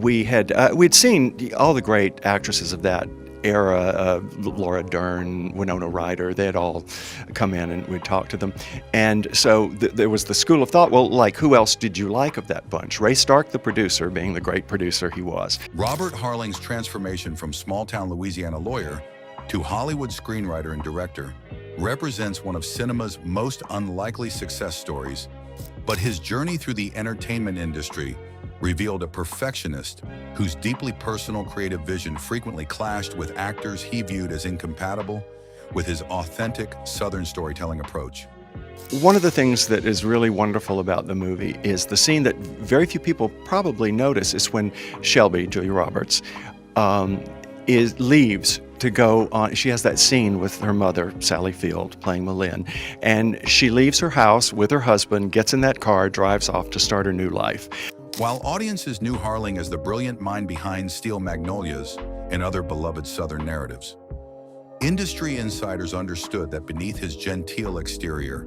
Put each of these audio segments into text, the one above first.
we'd seen all the great actresses of that era, Laura Dern, Winona Ryder. They had all come in and we'd talk to them. And so there was the school of thought, well, like, who else did you like of that bunch? Ray Stark, the producer, being the great producer he was. Robert Harling's transformation from small-town Louisiana lawyer to Hollywood screenwriter and director represents one of cinema's most unlikely success stories, but his journey through the entertainment industry revealed a perfectionist whose deeply personal creative vision frequently clashed with actors he viewed as incompatible with his authentic Southern storytelling approach. One of the things that is really wonderful about the movie is the scene that very few people probably notice is when Shelby, Julia Roberts, leaves to go on. She has that scene with her mother, Sally Field, playing Malin, and she leaves her house with her husband, gets in that car, drives off to start her new life. While audiences knew Harling as the brilliant mind behind Steel Magnolias and other beloved Southern narratives, industry insiders understood that beneath his genteel exterior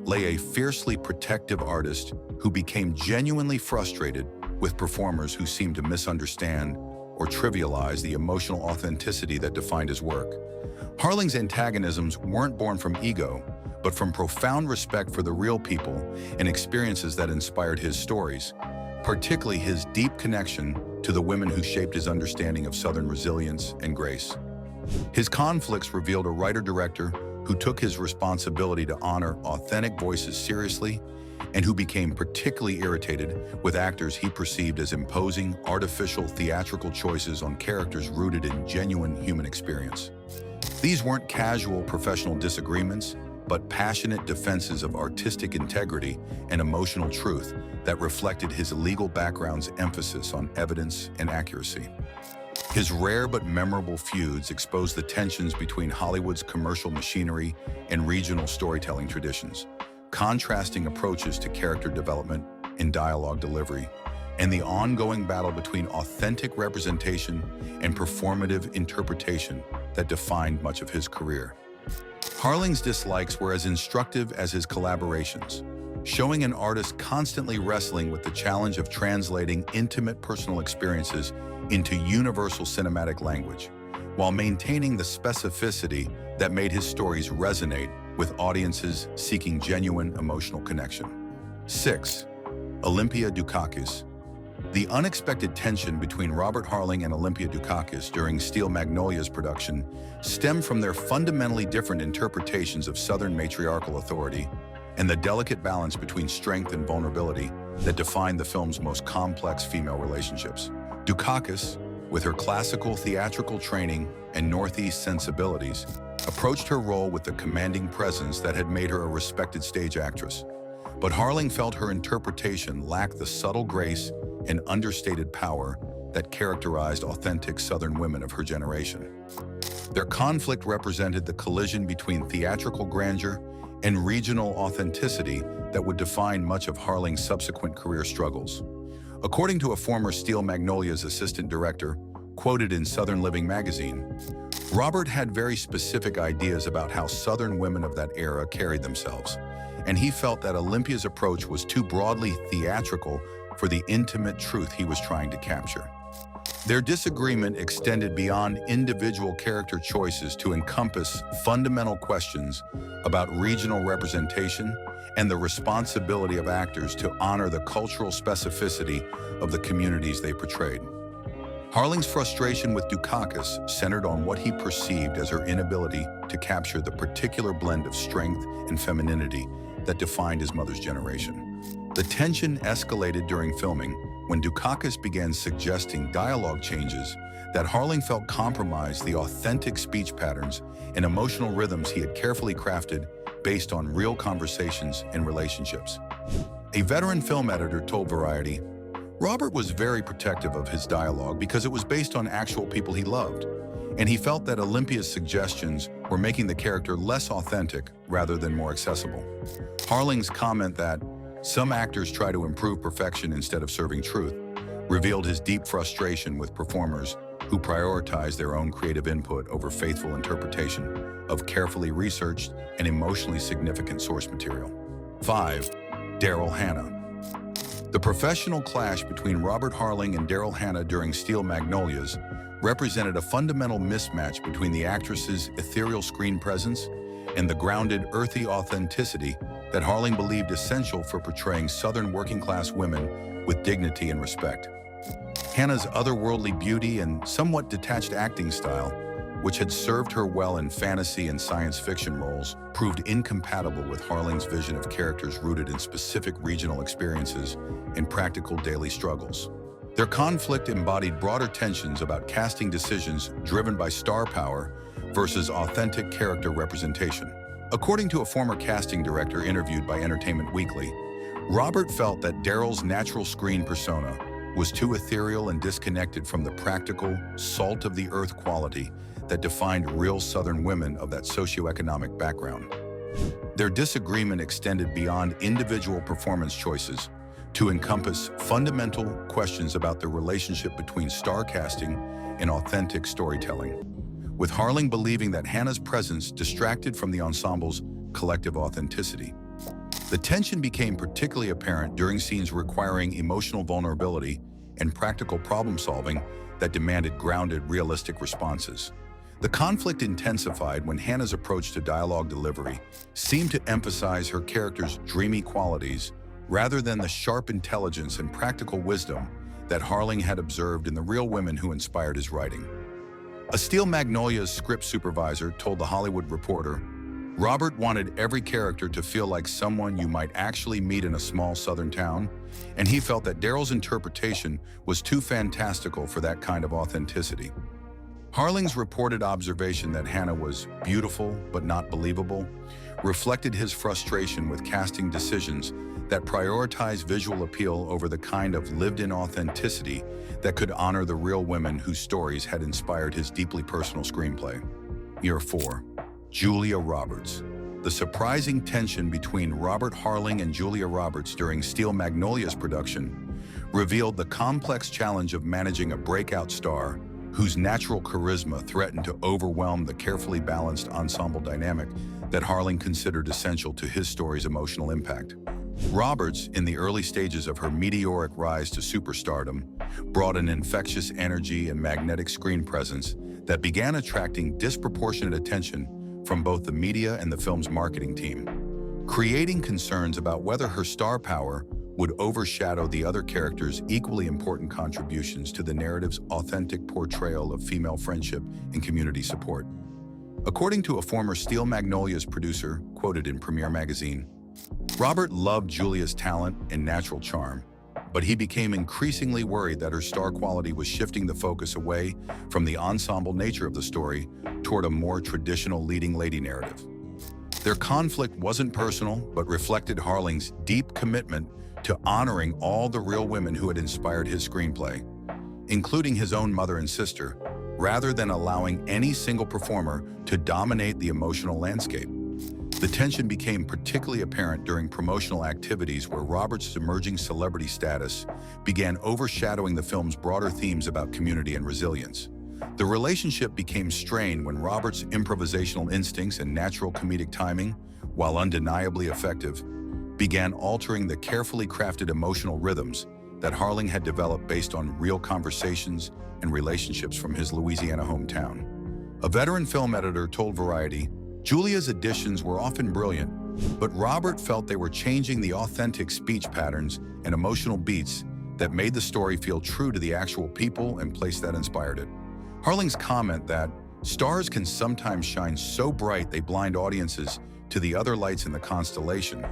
lay a fiercely protective artist who became genuinely frustrated with performers who seemed to misunderstand or trivialize the emotional authenticity that defined his work. Harling's antagonisms weren't born from ego, but from profound respect for the real people and experiences that inspired his stories, particularly his deep connection to the women who shaped his understanding of Southern resilience and grace. His conflicts revealed a writer-director who took his responsibility to honor authentic voices seriously and who became particularly irritated with actors he perceived as imposing artificial theatrical choices on characters rooted in genuine human experience. These weren't casual professional disagreements, but passionate defenses of artistic integrity and emotional truth that reflected his legal background's emphasis on evidence and accuracy. His rare but memorable feuds exposed the tensions between Hollywood's commercial machinery and regional storytelling traditions, contrasting approaches to character development and dialogue delivery, and the ongoing battle between authentic representation and performative interpretation that defined much of his career. Harling's dislikes were as instructive as his collaborations, showing an artist constantly wrestling with the challenge of translating intimate personal experiences into universal cinematic language, while maintaining the specificity that made his stories resonate with audiences seeking genuine emotional connection. 6. Olympia Dukakis. The unexpected tension between Robert Harling and Olympia Dukakis during Steel Magnolias' production stemmed from their fundamentally different interpretations of Southern matriarchal authority and the delicate balance between strength and vulnerability that defined the film's most complex female relationships. Dukakis, with her classical theatrical training and Northeast sensibilities, approached her role with the commanding presence that had made her a respected stage actress. But Harling felt her interpretation lacked the subtle grace and understated power that characterized authentic Southern women of her generation. Their conflict represented the collision between theatrical grandeur and regional authenticity that would define much of Harling's subsequent career struggles. According to a former Steel Magnolias assistant director, quoted in Southern Living magazine, Robert had very specific ideas about how Southern women of that era carried themselves, and he felt that Olympia's approach was too broadly theatrical for the intimate truth he was trying to capture. Their disagreement extended beyond individual character choices to encompass fundamental questions about regional representation and the responsibility of actors to honor the cultural specificity of the communities they portrayed. Harling's frustration with Dukakis centered on what he perceived as her inability to capture the particular blend of strength and femininity that defined his mother's generation. The tension escalated during filming when Dukakis began suggesting dialogue changes that Harling felt compromised the authentic speech patterns and emotional rhythms he had carefully crafted based on real conversations and relationships. A veteran film editor told Variety, Robert was very protective of his dialogue because it was based on actual people he loved, and he felt that Olympia's suggestions were making the character less authentic rather than more accessible. Harling's comment that some actors try to improve perfection instead of serving truth revealed his deep frustration with performers who prioritize their own creative input over faithful interpretation of carefully researched and emotionally significant source material. 5. Daryl Hannah. The professional clash between Robert Harling and Daryl Hannah during Steel Magnolias represented a fundamental mismatch between the actress's ethereal screen presence and the grounded, earthy authenticity that Harling believed essential for portraying Southern working-class women with dignity and respect. Hannah's otherworldly beauty and somewhat detached acting style, which had served her well in fantasy and science fiction roles, proved incompatible with Harling's vision of characters rooted in specific regional experiences and practical daily struggles. Their conflict embodied broader tensions about casting decisions driven by star power versus authentic character representation. According to a former casting director interviewed by Entertainment Weekly, Robert felt that Daryl's natural screen persona was too ethereal and disconnected from the practical, salt-of-the-earth quality that defined real Southern women of that socioeconomic background. Their disagreement extended beyond individual performance choices to encompass fundamental questions about the relationship between star casting and authentic storytelling, with Harling believing that Hannah's presence distracted from the ensemble's collective authenticity. The tension became particularly apparent during scenes requiring emotional vulnerability and practical problem-solving that demanded grounded, realistic responses. The conflict intensified when Hannah's approach to dialogue delivery seemed to emphasize her character's dreamy qualities rather than the sharp intelligence and practical wisdom that Harling had observed in the real women who inspired his writing. A Steel Magnolias script supervisor told The Hollywood Reporter, "Robert wanted every character to feel like someone you might actually meet in a small Southern town, and he felt that Daryl's interpretation was too fantastical for that kind of authenticity." Harling's reported observation that Hannah was beautiful but not believable reflected his frustration with casting decisions that prioritize visual appeal over the kind of lived-in authenticity that could honor the real women whose stories had inspired his deeply personal screenplay. Year 4. Julia Roberts. The surprising tension between Robert Harling and Julia Roberts during Steel Magnolias production revealed the complex challenge of managing a breakout star whose natural charisma threatened to overwhelm the carefully balanced ensemble dynamic that Harling considered essential to his story's emotional impact. Roberts, in the early stages of her meteoric rise to superstardom, brought an infectious energy and magnetic screen presence that began attracting disproportionate attention from both the media and the film's marketing team, creating concerns about whether her star power would overshadow the other characters' equally important contributions to the narrative's authentic portrayal of female friendship and community support. According to a former Steel Magnolias producer quoted in Premiere magazine, Robert loved Julia's talent and natural charm, but he became increasingly worried that her star quality was shifting the focus away from the ensemble nature of the story toward a more traditional leading lady narrative. Their conflict wasn't personal, but reflected Harling's deep commitment to honoring all the real women who had inspired his screenplay, including his own mother and sister, rather than allowing any single performer to dominate the emotional landscape. The tension became particularly apparent during promotional activities where Robert's emerging celebrity status began overshadowing the film's broader themes about community and resilience. The relationship became strained when Robert's improvisational instincts and natural comedic timing, while undeniably effective, began altering the carefully crafted emotional rhythms that Harling had developed based on real conversations and relationships from his Louisiana hometown. A veteran film editor told Variety, "Julia's additions were often brilliant, but Robert felt they were changing the authentic speech patterns and emotional beats that made the story feel true to the actual people and place that inspired it." Harling's comment that stars can sometimes shine so bright they blind audiences to the other lights in the constellation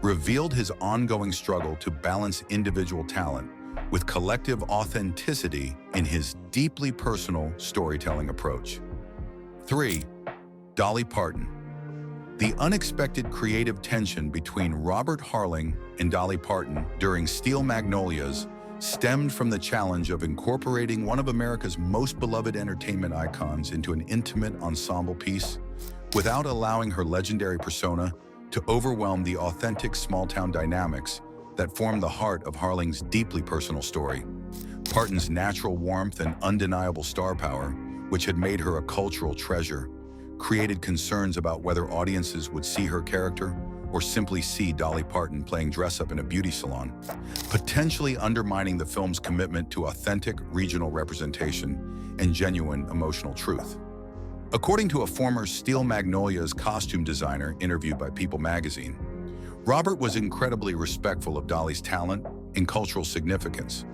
revealed his ongoing struggle to balance individual talent with collective authenticity in his deeply personal storytelling approach. 3. Dolly Parton. The unexpected creative tension between Robert Harling and Dolly Parton during Steel Magnolias stemmed from the challenge of incorporating one of America's most beloved entertainment icons into an intimate ensemble piece without allowing her legendary persona to overwhelm the authentic small-town dynamics that formed the heart of Harling's deeply personal story. Parton's natural warmth and undeniable star power, which had made her a cultural treasure, created concerns about whether audiences would see her character or simply see Dolly Parton playing dress-up in a beauty salon, potentially undermining the film's commitment to authentic regional representation and genuine emotional truth. According to a former Steel Magnolias costume designer interviewed by People magazine, Robert was incredibly respectful of Dolly's talent and cultural significance,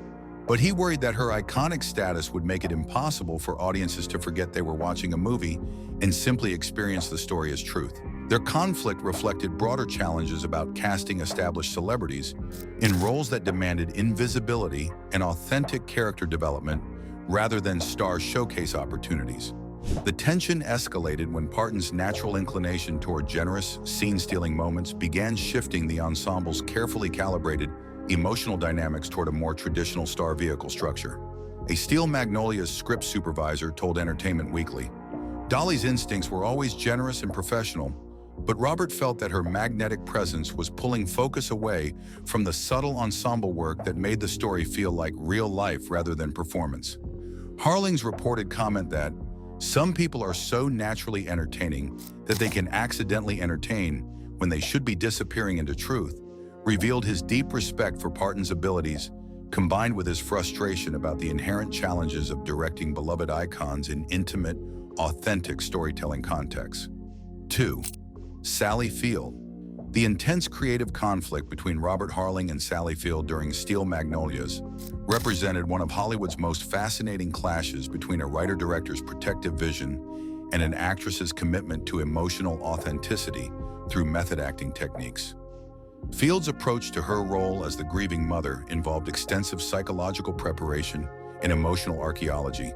but he worried that her iconic status would make it impossible for audiences to forget they were watching a movie and simply experience the story as truth. Their conflict reflected broader challenges about casting established celebrities in roles that demanded invisibility and authentic character development rather than star showcase opportunities. The tension escalated when Parton's natural inclination toward generous, scene-stealing moments began shifting the ensemble's carefully calibrated emotional dynamics toward a more traditional star vehicle structure. A Steel Magnolias script supervisor told Entertainment Weekly, "Dolly's instincts were always generous and professional, but Robert felt that her magnetic presence was pulling focus away from the subtle ensemble work that made the story feel like real life rather than performance." Harling's reported comment that some people are so naturally entertaining that they can accidentally entertain when they should be disappearing into truth revealed his deep respect for Parton's abilities, combined with his frustration about the inherent challenges of directing beloved icons in intimate, authentic storytelling contexts. 2. Sally Field. The intense creative conflict between Robert Harling and Sally Field during Steel Magnolias represented one of Hollywood's most fascinating clashes between a writer-director's protective vision and an actress's commitment to emotional authenticity through method acting techniques. Field's approach to her role as the grieving mother involved extensive psychological preparation and emotional archaeology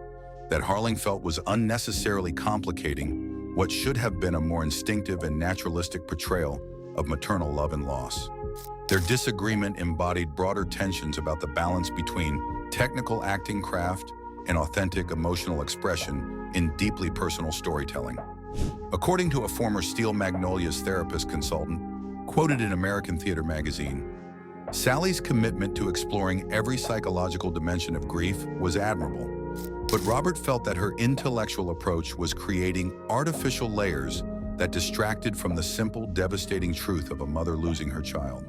that Harling felt was unnecessarily complicating what should have been a more instinctive and naturalistic portrayal of maternal love and loss. Their disagreement embodied broader tensions about the balance between technical acting craft and authentic emotional expression in deeply personal storytelling. According to a former Steel Magnolias therapist consultant, quoted in American Theater magazine, Sally's commitment to exploring every psychological dimension of grief was admirable, but Robert felt that her intellectual approach was creating artificial layers that distracted from the simple, devastating truth of a mother losing her child.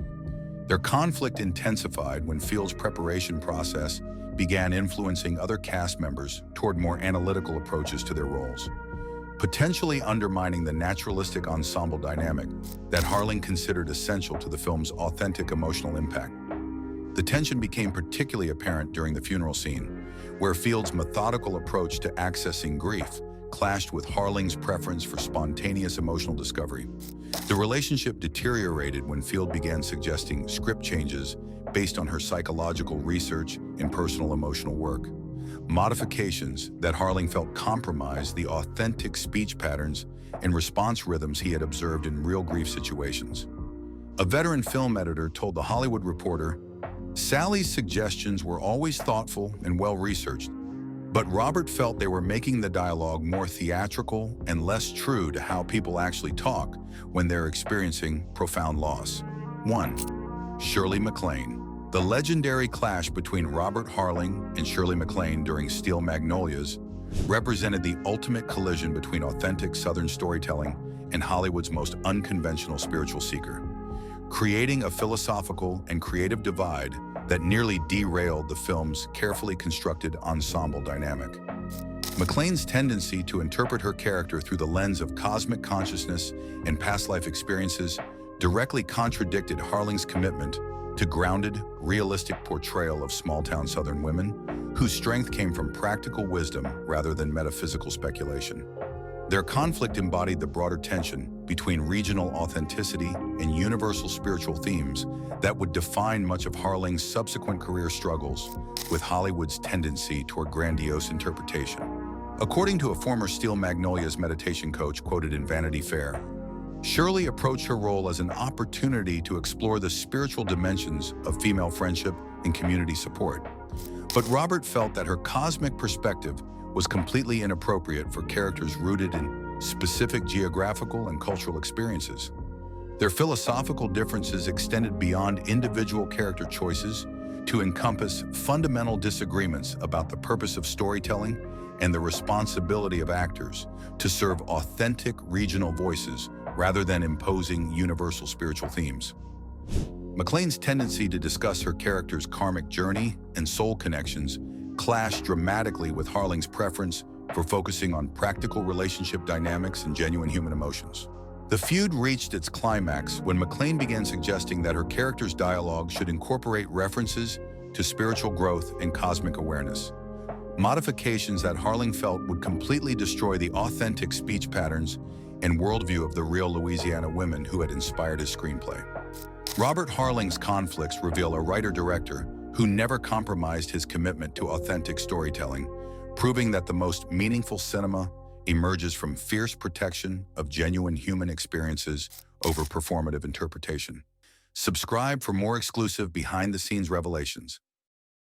Their conflict intensified when Field's preparation process began influencing other cast members toward more analytical approaches to their roles, potentially undermining the naturalistic ensemble dynamic that Harling considered essential to the film's authentic emotional impact. The tension became particularly apparent during the funeral scene, where Field's methodical approach to accessing grief clashed with Harling's preference for spontaneous emotional discovery. The relationship deteriorated when Field began suggesting script changes based on her psychological research and personal emotional work, modifications that Harling felt compromised the authentic speech patterns and response rhythms he had observed in real grief situations. A veteran film editor told The Hollywood Reporter, "Sally's suggestions were always thoughtful and well-researched, but Robert felt they were making the dialogue more theatrical and less true to how people actually talk when they're experiencing profound loss." 1. Shirley MacLaine. The legendary clash between Robert Harling and Shirley MacLaine during Steel Magnolias represented the ultimate collision between authentic Southern storytelling and Hollywood's most unconventional spiritual seeker, creating a philosophical and creative divide that nearly derailed the film's carefully constructed ensemble dynamic. MacLaine's tendency to interpret her character through the lens of cosmic consciousness and past life experiences directly contradicted Harling's commitment to grounded, realistic portrayal of small-town Southern women whose strength came from practical wisdom rather than metaphysical speculation. Their conflict embodied the broader tension between regional authenticity and universal spiritual themes that would define much of Harling's subsequent career struggles with Hollywood's tendency toward grandiose interpretation. According to a former Steel Magnolias meditation coach quoted in Vanity Fair, Shirley approached her role as an opportunity to explore the spiritual dimensions of female friendship and community support. But Robert felt that her cosmic perspective was completely inappropriate for characters rooted in specific geographical and cultural experiences. Their philosophical differences extended beyond individual character choices to encompass fundamental disagreements about the purpose of storytelling and the responsibility of actors to serve authentic regional voices rather than imposing universal spiritual themes. MacLaine's tendency to discuss her character's karmic journey and soul connections clashed dramatically with Harling's preference for focusing on practical relationship dynamics and genuine human emotions. The feud reached its climax when MacLaine began suggesting that her character's dialogue should incorporate references to spiritual growth and cosmic awareness, modifications that Harling felt would completely destroy the authentic speech patterns and worldview of the real Louisiana women who had inspired his screenplay. Robert Harling's conflicts reveal a writer-director who never compromised his commitment to authentic storytelling, proving that the most meaningful cinema emerges from fierce protection of genuine human experiences over performative interpretation. Subscribe for more exclusive behind-the-scenes revelations.